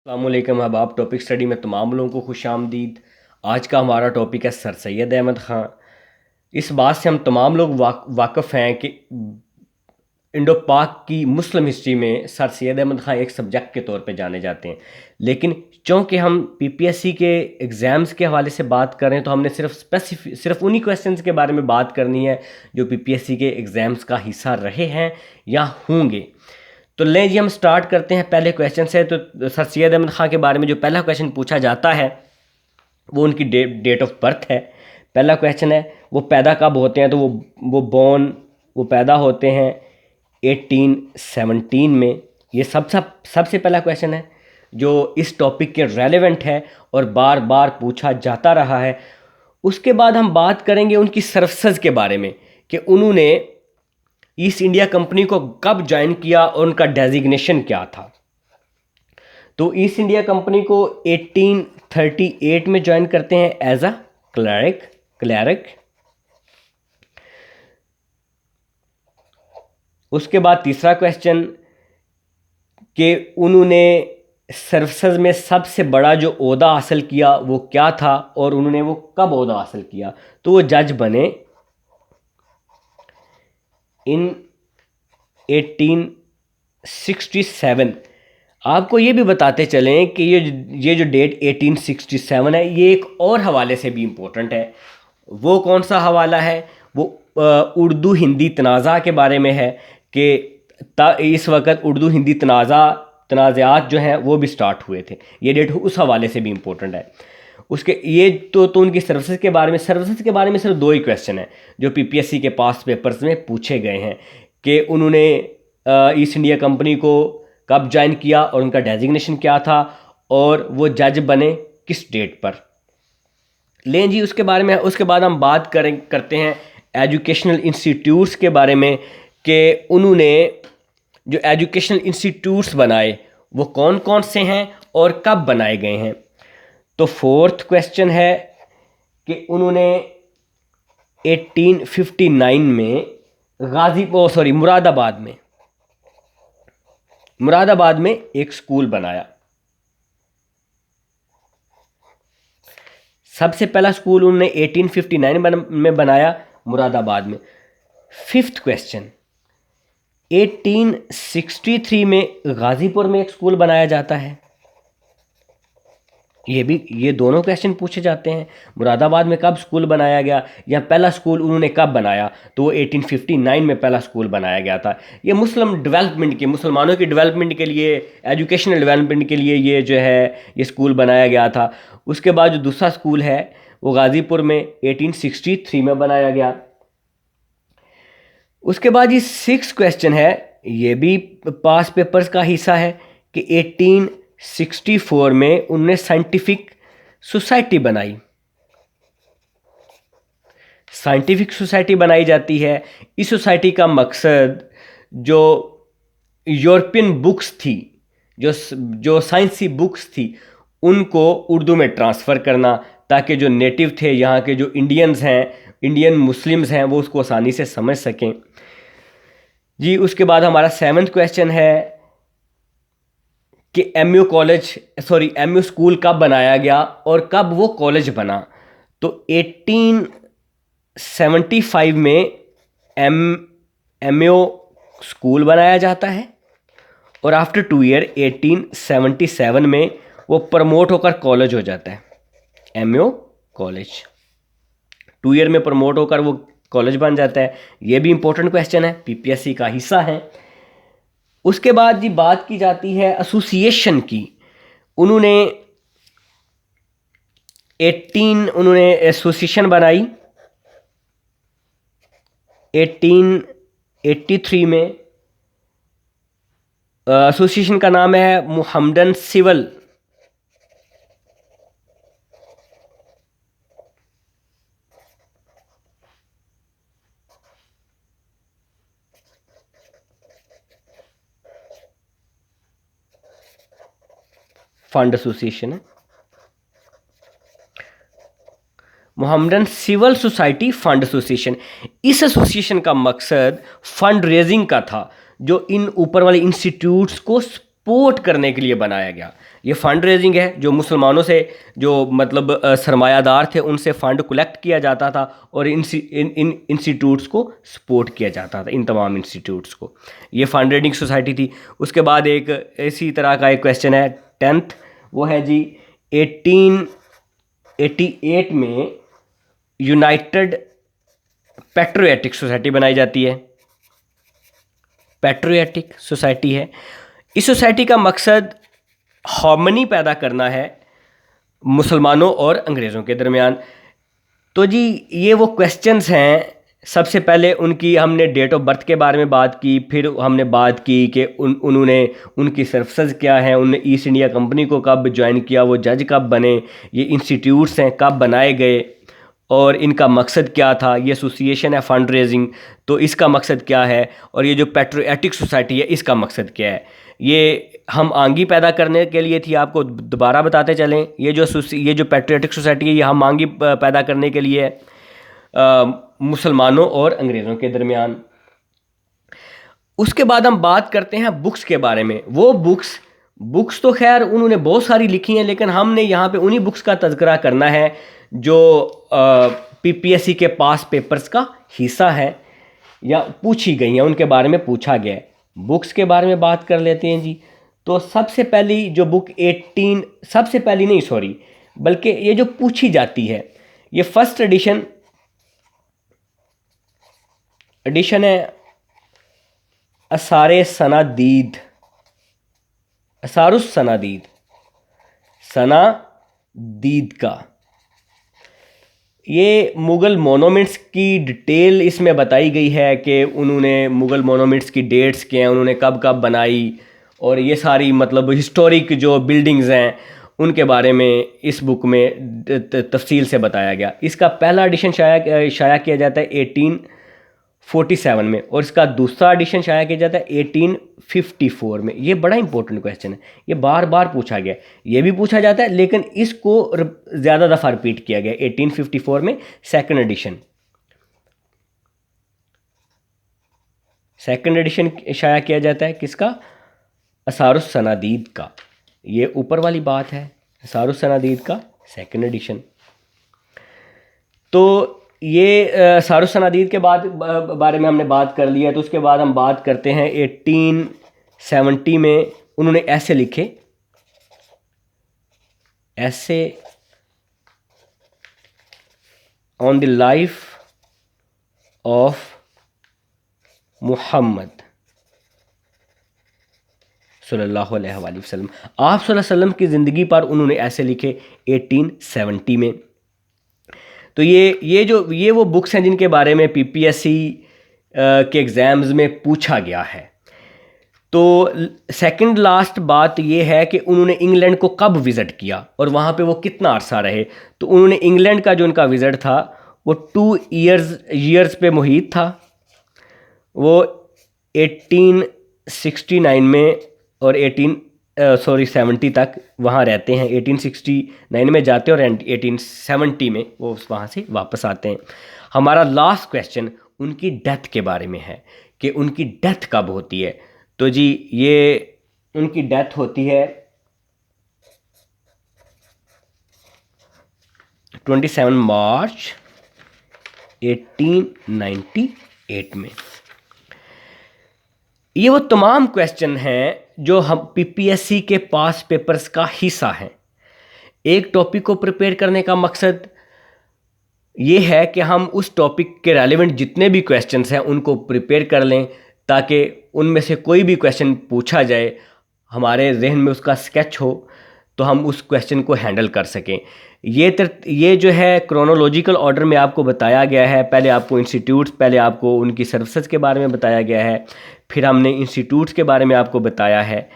अस्सलामुअलैकुम अहबाब। Topic study में तमाम लोगों को खुश आमदीद। आज का हमारा टॉपिक है सर सैयद अहमद ख़ान। इस बात से हम तमाम लोग वाक़फ़ हैं कि इंडो पाक की मुस्लिम हिस्ट्री में सर सैयद अहमद ख़ान एक सब्जेक्ट के तौर पे जाने जाते हैं। लेकिन चूँकि हम पीपीएससी के एग्ज़ाम्स के हवाले से बात कर रहे हैं तो हमने सिर्फ उन्हीं क्वेश्चंस के बारे में बात करनी है जो पीपीएससी के एग्ज़ाम्स का हिस्सा रहे हैं या होंगे। तो लें जी, हम स्टार्ट करते हैं पहले क्वेश्चन से। तो सर सैयद अहमद ख़ान के बारे में जो पहला क्वेश्चन पूछा जाता है वो उनकी डेट ऑफ बर्थ है। पहला क्वेश्चन है वो पैदा कब होते हैं, तो वो पैदा होते हैं 1817 में। ये सबसे पहला क्वेश्चन है जो इस टॉपिक के रेलेवेंट है और बार बार पूछा जाता रहा है। उसके बाद हम बात करेंगे उनकी सर्विसेज के बारे में कि उन्होंने ईस्ट इंडिया कंपनी को कब ज्वाइन किया और उनका डेजिग्नेशन क्या था। तो ईस्ट इंडिया कंपनी को 1838 में ज्वाइन करते हैं एज अ क्लर्क। उसके बाद तीसरा क्वेश्चन कि उन्होंने सर्विसेज में सबसे बड़ा जो ओहदा हासिल किया वो क्या था और उन्होंने वो कब ओहदा हासिल किया। तो वो जज बने इन 1867। आपको ये भी बताते चलें कि ये जो डेट 1867 है ये एक और हवाले से भी इम्पोर्टेंट है। वो कौन सा हवाला है? वो उर्दू हिंदी तनाज़ा के बारे में है कि इस वक्त उर्दू हिंदी तनाज़ात जो हैं वो भी स्टार्ट हुए थे। ये डेट उस हवाले से भी इम्पोर्टेंट है। उसके ये तो उनकी सर्विसेज के बारे में सिर्फ दो ही क्वेश्चन हैं जो पीपीएससी के पास पेपर्स में पूछे गए हैं कि उन्होंने ईस्ट इंडिया कंपनी को कब ज्वाइन किया और उनका डेजिग्नेशन क्या था और वो जज बने किस डेट पर। लें जी, उसके बाद हम बात करते हैं एजुकेशनल इंस्टीट्यूट्स के बारे में कि उन्होंने जो एजुकेशनल इंस्टीट्यूट्स बनाए वो कौन कौन से हैं और कब बनाए गए हैं। तो फोर्थ क्वेश्चन है कि उन्होंने 1859 में मुरादाबाद में एक स्कूल बनाया। सबसे पहला स्कूल उन्होंने 1859 में बनाया मुरादाबाद में। फिफ्थ क्वेश्चन, 1863 में गाजीपुर में एक स्कूल बनाया जाता है। ये दोनों क्वेश्चन पूछे जाते हैं। मुरादाबाद में कब स्कूल बनाया गया या पहला स्कूल उन्होंने कब बनाया, तो वो 1859 में पहला स्कूल बनाया गया था। ये मुसलमानों की डेवलपमेंट के लिए, एजुकेशनल डेवलपमेंट के लिए ये जो है ये स्कूल बनाया गया था। उसके बाद जो दूसरा स्कूल है वो गाज़ीपुर में 1863 में बनाया गया। उसके बाद ये सिक्स क्वेश्चन है, ये भी पास पेपर्स का हिस्सा है कि 1864 में उन्होंने साइंटिफिक सोसाइटी बनाई जाती है। इस सोसाइटी का मकसद जो यूरोपियन बुक्स थी, जो साइंसी बुक्स थी, उनको उर्दू में ट्रांसफ़र करना ताकि जो नेटिव थे यहाँ के, जो इंडियन मुस्लिम्स हैं, वो उसको आसानी से समझ सकें जी। उसके बाद हमारा सेवन्थ क्वेश्चन है कि एमयू स्कूल कब बनाया गया और कब वो कॉलेज बना। तो 1875 में एमयू स्कूल बनाया जाता है और आफ्टर 2 ईयर 1877 में वो प्रमोट होकर कॉलेज हो जाता है। एमयू कॉलेज 2 ईयर में प्रमोट होकर वो कॉलेज बन जाता है। ये भी इंपॉर्टेंट क्वेश्चन है, पीपीएससी का हिस्सा है। उसके बाद जी बात की जाती है एसोसिएशन की। उन्होंने एसोसिएशन बनाई 1883 में। एसोसिएशन का नाम है मुहम्मदन सिविल फंड एसोसिएशन है, Mohammedan civil society fund association. इस एसोसिएशन का मकसद फंड रेजिंग का था, जो इन ऊपर वाले इंस्टीट्यूट्स को सपोर्ट करने के लिए बनाया गया। ये फंड रेजिंग है, जो मुसलमानों से जो मतलब सरमायादार थे उनसे फ़ंड कलेक्ट किया जाता था और इन इंस्टीट्यूट्स को सपोर्ट किया जाता था, इन तमाम इंस्टीट्यूट्स को। ये फंड रेजिंग सोसाइटी थी। उसके बाद एक इसी तरह का एक क्वेश्चन है 10th, वो है जी 1888 में यूनाइटेड पैट्रियोटिक सोसाइटी बनाई जाती है। पैट्रियोटिक सोसाइटी है। इस सोसाइटी का मकसद हार्मनी पैदा करना है मुसलमानों और अंग्रेज़ों के दरमियान। तो जी ये वो क्वेश्चंस हैं। सबसे पहले उनकी हमने डेट ऑफ बर्थ के बारे में बात की, फिर हमने बात की कि उन्होंने उनकी सर्विसेज क्या हैं, उन्होंने ईस्ट इंडिया कंपनी को कब ज्वाइन किया, वो जज कब बने, ये इंस्टीट्यूट्स हैं कब बनाए गए और इनका मकसद क्या था। ये एसोसिएशन है फंड रेजिंग, तो इसका मकसद क्या है, और ये जो पैट्रियोटिक सोसाइटी है इसका मकसद क्या है। ये हम आंगी पैदा करने के लिए थी। आपको दोबारा बताते चलें, ये जो पैट्रियोटिक सोसाइटी है ये हम आंगी पैदा करने के लिए है मुसलमानों और अंग्रेज़ों के दरमियान। उसके बाद हम बात करते हैं बुक्स के बारे में। वो बुक्स तो खैर उन्होंने बहुत सारी लिखी हैं, लेकिन हमने यहाँ पे उन्हीं बुक्स का तज़किरा करना है जो पीपीएससी के पास पेपर्स का हिस्सा है या पूछी गई हैं, उनके बारे में पूछा गया है। बुक्स के बारे में बात कर लेते हैं जी। तो सबसे पहली जो बुक सबसे पहली नहीं सॉरी, बल्कि ये जो पूछी जाती है, ये फर्स्ट एडिशन है असारुस सनादीद का। ये मुग़ल मोनूमेंट्स की डिटेल इसमें बताई गई है कि उन्होंने मुग़ल मोनूमेंट्स की डेट्स क्या हैं, उन्होंने कब कब बनाई, और ये सारी मतलब हिस्टोरिक जो बिल्डिंग्स हैं उनके बारे में इस बुक में तफसील से बताया गया। इसका पहला एडिशन शाया किया जाता है 1847 में, और इसका दूसरा एडिशन शाया किया जाता है 1854 में। ये बड़ा इंपॉर्टेंट क्वेश्चन है, ये बार बार पूछा गया। ये भी पूछा जाता है, लेकिन इसको ज़्यादा दफ़ा रिपीट किया गया 1854 में। सेकंड एडिशन शाया किया जाता है किसका? असारुस सनादीद का। ये ऊपर वाली बात है, असारुस सनादीद का सेकंड एडिशन। तो ये असारुस सनादीद के बारे में हमने बात कर लिया। तो उसके बाद हम बात करते हैं 1870 में उन्होंने ऐसे लिखे, ऐसे on the life of Muhammad सल्लल्लाहु अलैहि वसल्लम। आप सल्लल्लाहु अलैहि वसल्लम की ज़िंदगी पर उन्होंने ऐसे लिखे 1870 में। तो ये वो बुक्स हैं जिनके बारे में पीपीएससी के एग्ज़ाम्स में पूछा गया है। तो सेकंड लास्ट बात ये है कि उन्होंने इंग्लैंड को कब विज़िट किया और वहाँ पे वो कितना अरसा रहे। तो उन्होंने इंग्लैंड का जो उनका विज़िट था वो 2 ईयर्स पे मुहित था। वो 1869 में और 70 तक वहाँ रहते हैं। 1869 में जाते हैं और 1870 में वो वहाँ से वापस आते हैं। हमारा लास्ट क्वेश्चन उनकी डेथ के बारे में है कि उनकी डेथ कब होती है। तो जी ये उनकी डेथ होती है 27 मार्च 1898 में। ये वो तमाम क्वेश्चन हैं जो हम पीपीएससी के पास पेपर्स का हिस्सा हैं। एक टॉपिक को प्रिपेयर करने का मकसद ये है कि हम उस टॉपिक के रेलेवेंट जितने भी क्वेश्चंस हैं उनको प्रिपेयर कर लें, ताकि उनमें से कोई भी क्वेश्चन पूछा जाए हमारे जहन में उसका स्केच हो तो हम उस क्वेश्चन को हैंडल कर सकें। ये जो है क्रोनोलॉजिकल ऑर्डर में आपको बताया गया है। पहले आपको इंस्टीट्यूट्स, पहले आपको उनकी सर्विसेज के बारे में बताया गया है, फिर हमने इंस्टीट्यूट्स के बारे में आपको बताया है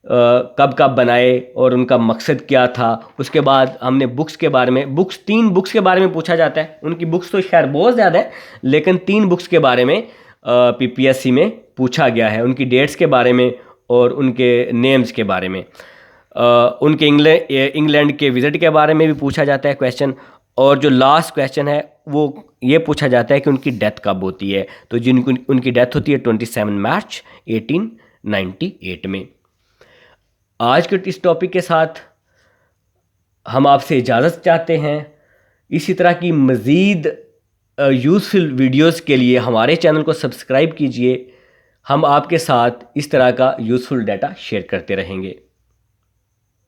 कब कब बनाए और उनका मकसद क्या था। उसके बाद हमने बुक्स के बारे में 3 बुक्स के बारे में पूछा जाता है। उनकी बुक्स तो खैर बहुत ज़्यादा है, लेकिन 3 बुक्स के बारे में पीपीएससी में पूछा गया है, उनकी डेट्स के बारे में और उनके नेम्स के बारे में। उनके इंग्लैंड के विज़िट के बारे में भी पूछा जाता है क्वेश्चन, और जो लास्ट क्वेश्चन है वो ये पूछा जाता है कि उनकी डेथ कब होती है। तो उनकी डेथ होती है 27 मार्च 1898 में। आज के इस टॉपिक के साथ हम आपसे इजाज़त चाहते हैं। इसी तरह की मज़ीद यूज़फुल वीडियोस के लिए हमारे चैनल को सब्सक्राइब कीजिए। हम आपके साथ इस तरह का यूज़फुल डाटा शेयर करते रहेंगे।